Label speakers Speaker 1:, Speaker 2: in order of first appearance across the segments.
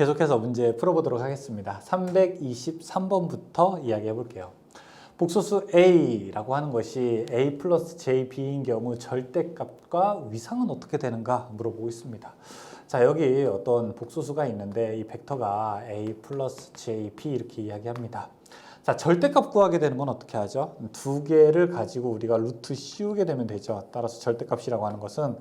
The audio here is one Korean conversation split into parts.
Speaker 1: 계속해서 문제 풀어보도록 하겠습니다. 323번부터 이야기해 볼게요. 복소수 A라고 하는 것이 A 플러스 JB인 경우 절대값과 위상은 어떻게 되는가 물어보고 있습니다. 자, 여기 어떤 복소수가 있는데 이 벡터가 A 플러스 JB 이렇게 이야기합니다. 자, 절대값 구하게 되는 건 어떻게 하죠? 두 개를 가지고 우리가 루트 씌우게 되면 되죠. 따라서 절대값이라고 하는 것은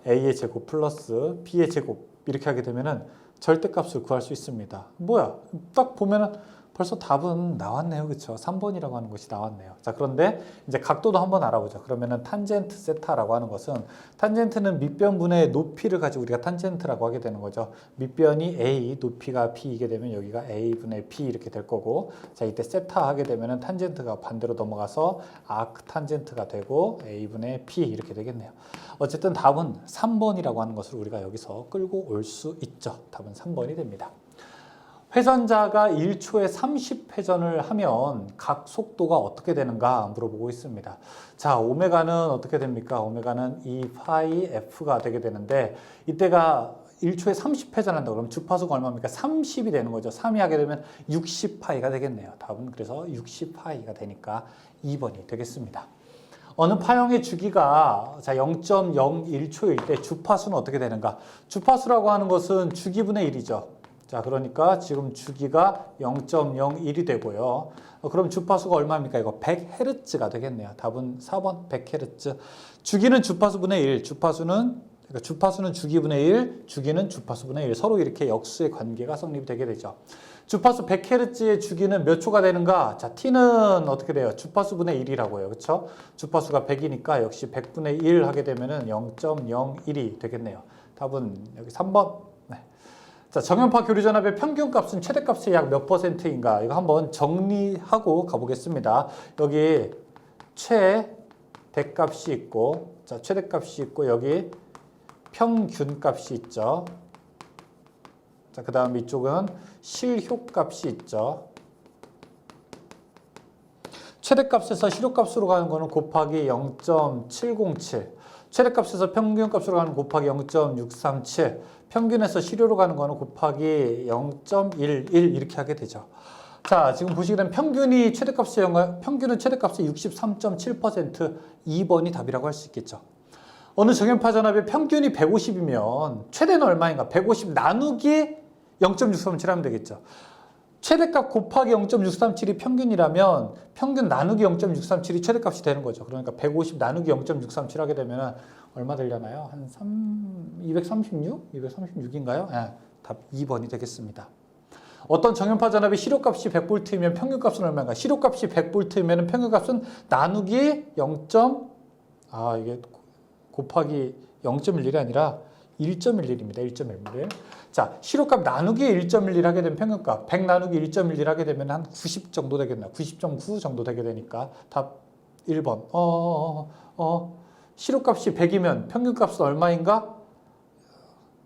Speaker 1: A의 제곱 플러스 B의 제곱 이렇게 하게 되면은 절대값을 구할 수 있습니다. 뭐야? 딱 보면은 벌써 답은 나왔네요. 그렇죠? 3번이라고 하는 것이 나왔네요. 자, 그런데 이제 각도도 한번 알아보죠. 그러면은 탄젠트 세타라고 하는 것은 탄젠트는 밑변분의 높이를 가지고 우리가 탄젠트라고 하게 되는 거죠. 밑변이 A, 높이가 B이게 되면 여기가 A분의 B 이렇게 될 거고, 자, 이때 세타 하게 되면은 탄젠트가 반대로 넘어가서 아크 탄젠트가 되고 A분의 B 이렇게 되겠네요. 어쨌든 답은 3번이라고 하는 것을 우리가 여기서 끌고 올 수 있죠. 답은 3번이 됩니다. 회전자가 1초에 30회전을 하면 각 속도가 어떻게 되는가 물어보고 있습니다. 자, 오메가는 어떻게 됩니까? 오메가는 2파이 F가 되게 되는데 이때가 1초에 30회전 한다 그러면 주파수가 얼마입니까? 30이 되는 거죠. 3이 하게 되면 60파이가 되겠네요. 답은 그래서 60파이가 되니까 2번이 되겠습니다. 어느 파형의 주기가 자 0.01초일 때 주파수는 어떻게 되는가? 주파수라고 하는 것은 주기분의 1이죠. 자, 그러니까 지금 주기가 0.01이 되고요. 그럼 주파수가 얼마입니까? 이거 100Hz가 되겠네요. 답은 4번 100Hz. 주기는 주파수분의 1, 주파수는 주기분의 1, 주기는 주파수분의 1. 서로 이렇게 역수의 관계가 성립이 되게 되죠. 주파수 100Hz의 주기는 몇 초가 되는가? 자, t는 어떻게 돼요? 주파수분의 1이라고요. 그렇죠? 주파수가 100이니까 역시 100분의 1 하게 되면은 0.01이 되겠네요. 답은 여기 3번. 자, 정연파 교류전압의 평균값은 최대값의 약 몇 %인가? 이거 한번 정리하고 가보겠습니다. 여기 최대값이 있고, 자, 최대값이 있고, 여기 평균값이 있죠. 자, 그 다음 이쪽은 실효값이 있죠. 최대값에서 실효값으로 가는 거는 곱하기 0.707. 최대값에서 평균값으로 가는 곱하기 0.637, 평균에서 실효로 가는 거는 곱하기 0.11 이렇게 하게 되죠. 자, 지금 보시게 되면 평균은 최대값의 63.7%, 2번이 답이라고 할 수 있겠죠. 어느 정연파 전압의 평균이 150이면 최대는 얼마인가? 150 나누기 0.637 하면 되겠죠. 최대값 곱하기 0.637이 평균이라면 평균 나누기 0.637이 최대값이 되는 거죠. 그러니까 150 나누기 0.637 하게 되면 얼마 되려나요? 한 236? 236인가요? 네, 답 2번이 되겠습니다. 어떤 정연파 전압의 실효값이 100V이면 평균값은 얼마인가? 실효값이 100V이면 평균값은 나누기 0. 곱하기 0.11이 아니라 1.11입니다. 1.11. 자, 실효값 나누기 1.11 하게 되면 평균값 100 나누기 1.11 하게 되면 한 90 정도 되겠나? 90.9 정도 되게 되니까 답 1번. 실효값이 100이면 평균값은 얼마인가?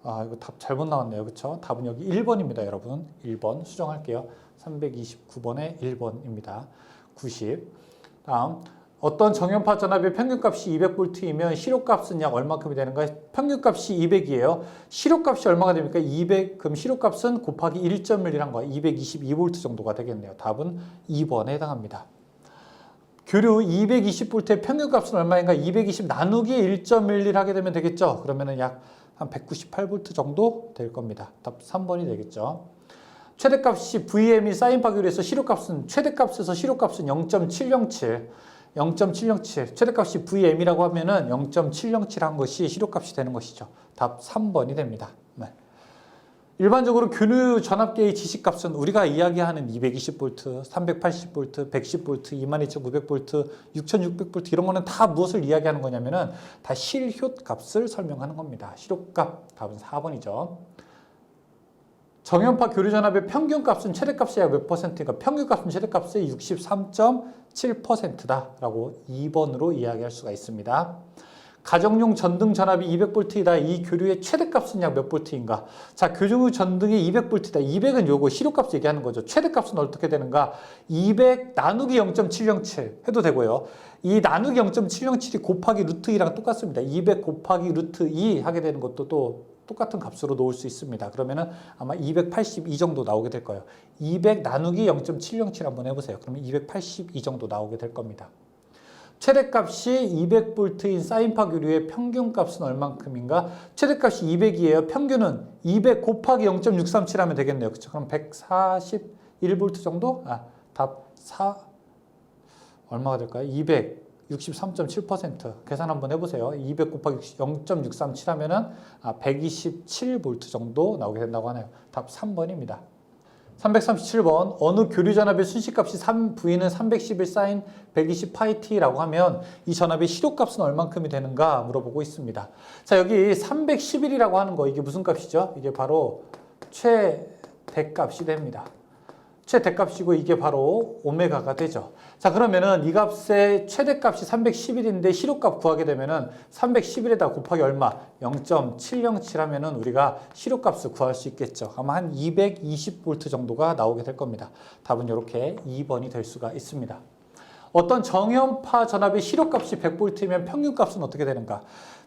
Speaker 1: 이거 답 잘못 나왔네요. 그렇죠? 답은 여기 1번입니다, 여러분. 1번 수정할게요. 329번에 1번입니다. 90. 다음 어떤 정연파 전압의 평균값이 200V이면 실효값은 약 얼마큼이 되는가? 평균값이 200이에요. 실효값이 얼마가 됩니까? 200. 그럼 실효값은 곱하기 1.1이란 거야. 222V 정도가 되겠네요. 답은 2번에 해당합니다. 교류 220V의 평균값은 얼마인가? 220 나누기 1.11 하게 되면 되겠죠? 그러면은 약 한 198V 정도 될 겁니다. 답 3번이 되겠죠. 최대값이 VM이 사인파 교류에서 최대값에서 실효값은 0.707. 0.707 최대값이 VM이라고 하면은 0.707 한 것이 실효값이 되는 것이죠. 답 3번이 됩니다. 네. 일반적으로 교류 전압계의 지시값은 우리가 이야기하는 220V, 380V, 110V, 22,900V, 6,600V 이런 거는 다 무엇을 이야기하는 거냐면은 다 실효값을 설명하는 겁니다. 실효값 답은 4번이죠. 정연파 교류전압의 평균값은 최대값의 약 몇 %인가? 평균값은 최대값의 63.7%다라고 2번으로 이야기할 수가 있습니다. 가정용 전등 전압이 200V이다. 이 교류의 최대값은 약 몇 V인가? 자, 교류 전등이 200V다. 200은 요거 실효값 얘기하는 거죠. 최대값은 어떻게 되는가? 200 나누기 0.707 해도 되고요. 이 나누기 0.707이 곱하기 루트 2랑 똑같습니다. 200 곱하기 루트 2 하게 되는 것도 또 똑같은 값으로 놓을 수 있습니다. 그러면은 아마 282 정도 나오게 될 거예요. 200 나누기 0.707 한번 해보세요. 그러면 282 정도 나오게 될 겁니다. 최대값이 200V인 사인파 교류의 평균값은 얼만큼인가? 최대값이 200이에요. 평균은 200 곱하기 0.637 하면 되겠네요. 그렇죠? 그럼 141V 정도? 답 4 얼마가 될까요? 263.7%. 계산 한번 해보세요. 200 곱하기 0.637 하면은 127V 정도 나오게 된다고 하네요. 답 3번입니다. 337번 어느 교류 전압의 순식값이 3V는 311 사인 120 파이 t라고 하면 이 전압의 실효값은 얼만큼이 되는가 물어보고 있습니다. 자, 여기 311이라고 하는 거 이게 무슨 값이죠? 이게 바로 최대값이 됩니다. 최대값이고 이게 바로 오메가가 되죠. 자, 그러면은 이 값의 최대값이 311인데 실효값 구하게 되면은 311에다 곱하기 얼마? 0.707 하면은 우리가 실효값을 구할 수 있겠죠. 아마 한 220V 정도가 나오게 될 겁니다. 답은 이렇게 2번이 될 수가 있습니다. 어떤 정연파 전압의 실효값이 100V면 평균값은 어떻게 되는가?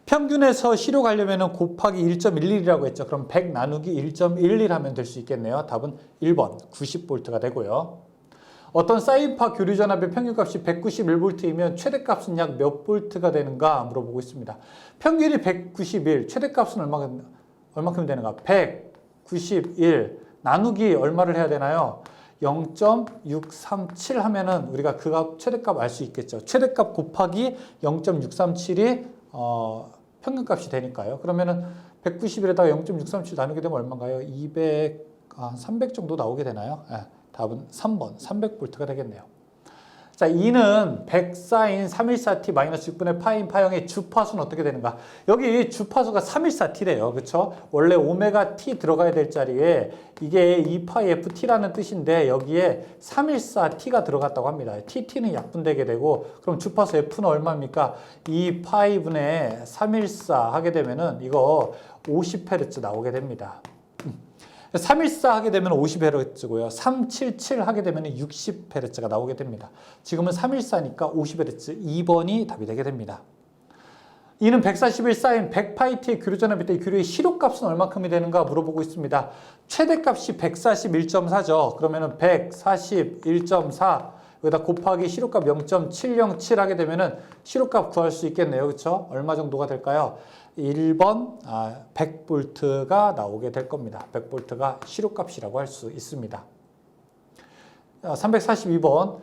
Speaker 1: 평균에서 실효 가려면 곱하기 1.11이라고 했죠. 그럼 100 나누기 1.11 하면 될 수 있겠네요. 답은 1번 90V가 되고요. 어떤 사인파 교류 전압의 평균값이 191V이면 최대값은 약 몇 V가 되는가 물어보고 있습니다. 평균이 191, 최대값은 얼마큼 되는가? 191 나누기 얼마를 해야 되나요? 0.637 하면은 우리가 그 값 최대값 알 수 있겠죠. 최대값 곱하기 0.637이 평균값이 되니까요. 그러면은 191에다가 0.637 나누게 되면 얼마인가요? 300 정도 나오게 되나요? 답은 3번 300V가 되겠네요. 자, 2는 100사인 314t 마이너스 6분의 파인 파형의 주파수는 어떻게 되는가? 여기 주파수가 314t래요. 그렇죠? 원래 오메가 t 들어가야 될 자리에 이게 2파이 ft라는 뜻인데 여기에 314t가 들어갔다고 합니다. tt는 약분되게 되고 그럼 주파수 f는 얼마입니까? 2파이분의 314 하게 되면은 이거 50Hz 나오게 됩니다. 314 하게 되면 50Hz고요. 377 하게 되면 60Hz가 나오게 됩니다. 지금은 314니까 50Hz 2번이 답이 되게 됩니다. 이는 141 사인 100파이t의 교류 전압일 때 교류의 실효값은 얼마큼이 되는가 물어보고 있습니다. 최대값이 141.4죠. 그러면은 141.4 여기다 곱하기 실효값 0.707 하게 되면은 실효값 구할 수 있겠네요. 그렇죠? 얼마 정도가 될까요? 1번 100V가 나오게 될 겁니다. 100V가 실효값이라고 할 수 있습니다. 342번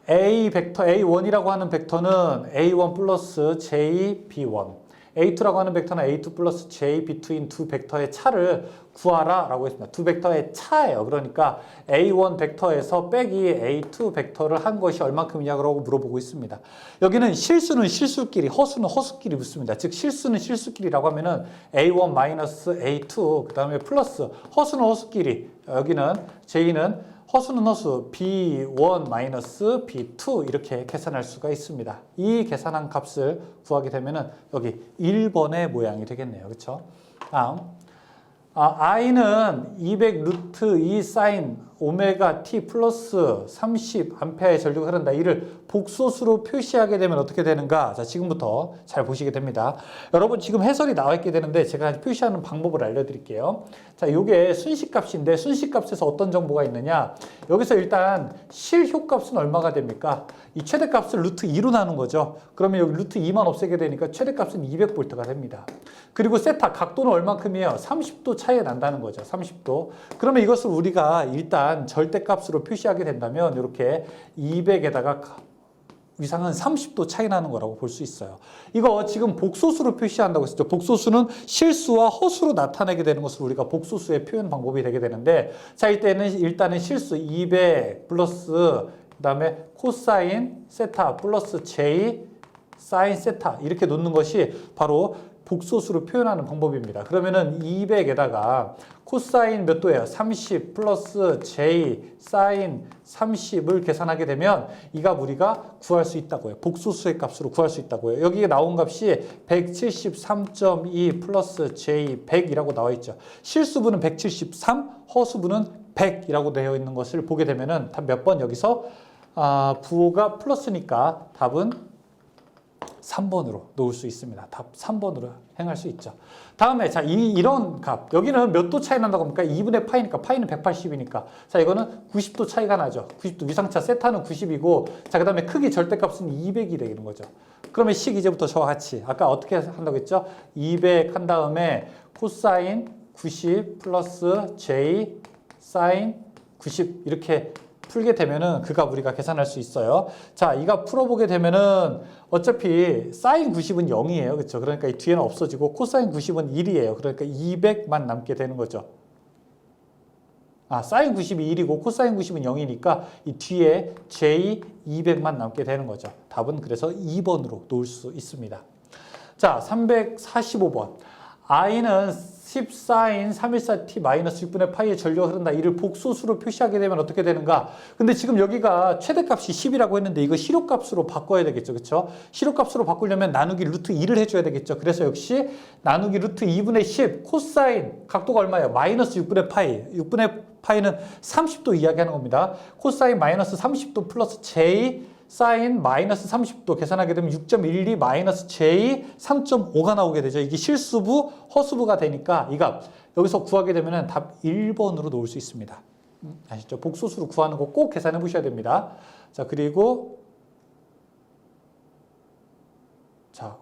Speaker 1: A 벡터 A1이라고 하는 벡터는 A1 플러스 JB1 A2라고 하는 벡터는 A2 플러스 JB2인 두 벡터의 차를 구하라 라고 했습니다. 두 벡터의 차예요. 그러니까 A1 벡터에서 빼기 A2 벡터를 한 것이 얼만큼이냐고 물어보고 있습니다. 여기는 실수는 실수끼리, 허수는 허수끼리 묻습니다. 즉 실수는 실수끼리라고 하면은 A1 마이너스 A2 그 다음에 플러스 허수는 허수끼리 여기는 J는 허수는 허수 B1 마이너스 B2 이렇게 계산할 수가 있습니다. 이 계산한 값을 구하게 되면은 여기 1번의 모양이 되겠네요. 그렇죠? 다음 I는 200 루트 2 사인 오메가 t 플러스 30 암페어의 전류가 흐른다. 이를 복소수로 표시하게 되면 어떻게 되는가? 자, 지금부터 잘 보시게 됩니다. 여러분 지금 해설이 나와 있게 되는데 제가 표시하는 방법을 알려드릴게요. 자, 이게 순식값인데 순식값에서 어떤 정보가 있느냐? 여기서 일단 실효값은 얼마가 됩니까? 이 최대값을 루트 2로 나눈 거죠. 그러면 여기 루트 2만 없애게 되니까 최대값은 200V가 됩니다. 그리고 세타 각도는 얼만큼이에요? 30도 차이가 난다는 거죠. 30도. 그러면 이것을 우리가 일단 절대값으로 표시하게 된다면 이렇게 200에다가 위상은 30도 차이 나는 거라고 볼 수 있어요. 이거 지금 복소수로 표시한다고 했죠. 복소수는 실수와 허수로 나타내게 되는 것을 우리가 복소수의 표현 방법이 되게 되는데 자, 이때는 일단은 실수 200 플러스 그 다음에 코사인 세타 플러스 J 사인 세타 이렇게 놓는 것이 바로 복소수로 표현하는 방법입니다. 그러면은 200에다가 코사인 몇 도예요? 30 플러스 J 사인 30을 계산하게 되면 이 값 우리가 구할 수 있다고요. 복소수의 값으로 구할 수 있다고요. 여기에 나온 값이 173.2 플러스 J 100이라고 나와 있죠. 실수분은 173, 허수분은 100이라고 되어 있는 것을 보게 되면은 답 몇 번 여기서 부호가 플러스니까 답은 3번으로 놓을 수 있습니다. 답 3번으로 행할 수 있죠. 다음에 자, 이런 값. 여기는 몇 도 차이 난다고 합니까? 2분의 파이니까 파이는 180이니까. 자, 이거는 90도 차이가 나죠. 90도 위상차 세타는 90이고 자, 그다음에 크기 절대값은 200이 되는 거죠. 그러면 식 이제부터 저와 같이 아까 어떻게 한다고 했죠? 200 한 다음에 코사인 90 플러스 J 사인 90 이렇게 풀게 되면은 그 값 우리가 계산할 수 있어요. 자, 이 값 풀어보게 되면은 어차피 사인 90은 0이에요. 그렇죠? 그러니까 이 뒤에는 없어지고 코사인 90은 1이에요. 그러니까 200만 남게 되는 거죠. 아, 사인 90이 1이고 코사인 90은 0이니까 이 뒤에 J 200만 남게 되는 거죠. 답은 그래서 2번으로 놓을 수 있습니다. 자, 345번. i는 10사인 314t 마이너스 6분의 파이의 전류가 흐른다. 이를 복소수로 표시하게 되면 어떻게 되는가? 근데 지금 여기가 최대값이 10이라고 했는데 이거 실효값으로 바꿔야 되겠죠. 그렇죠? 실효값으로 바꾸려면 나누기 루트 2를 해줘야 되겠죠. 그래서 역시 나누기 루트 2분의 10 코사인 각도가 얼마예요? 마이너스 6분의 파이. 6분의 파이는 30도 이야기하는 겁니다. 코사인 마이너스 30도 플러스 J 사인 마이너스 30도 계산하게 되면 6.12 마이너스 J 3.5가 나오게 되죠. 이게 실수부, 허수부가 되니까 이 값 여기서 구하게 되면 답 1번으로 놓을 수 있습니다. 아시죠? 복소수로 구하는 거 꼭 계산해 보셔야 됩니다. 자, 그리고 자,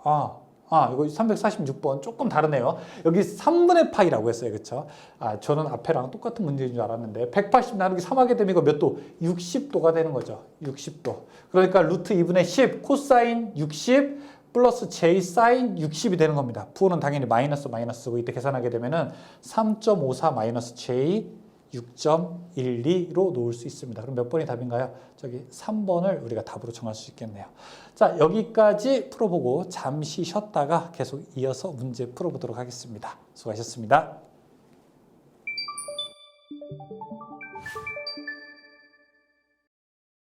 Speaker 1: 이거 346번 조금 다르네요. 여기 3분의 파이라고 했어요. 그렇죠? 저는 앞에랑 똑같은 문제인 줄 알았는데 180 나누기 3 하게 되면 이거 몇 도? 60도가 되는 거죠. 60도. 그러니까 루트 2분의 10 코사인 60 플러스 J 사인 60이 되는 겁니다. 부호는 당연히 마이너스고 이때 계산하게 되면은 3.54 마이너스 J 6.12로 놓을 수 있습니다. 그럼 몇 번이 답인가요? 저기 3번을 우리가 답으로 정할 수 있겠네요. 자, 여기까지 풀어보고 잠시 쉬었다가 계속 이어서 문제 풀어보도록 하겠습니다. 수고하셨습니다.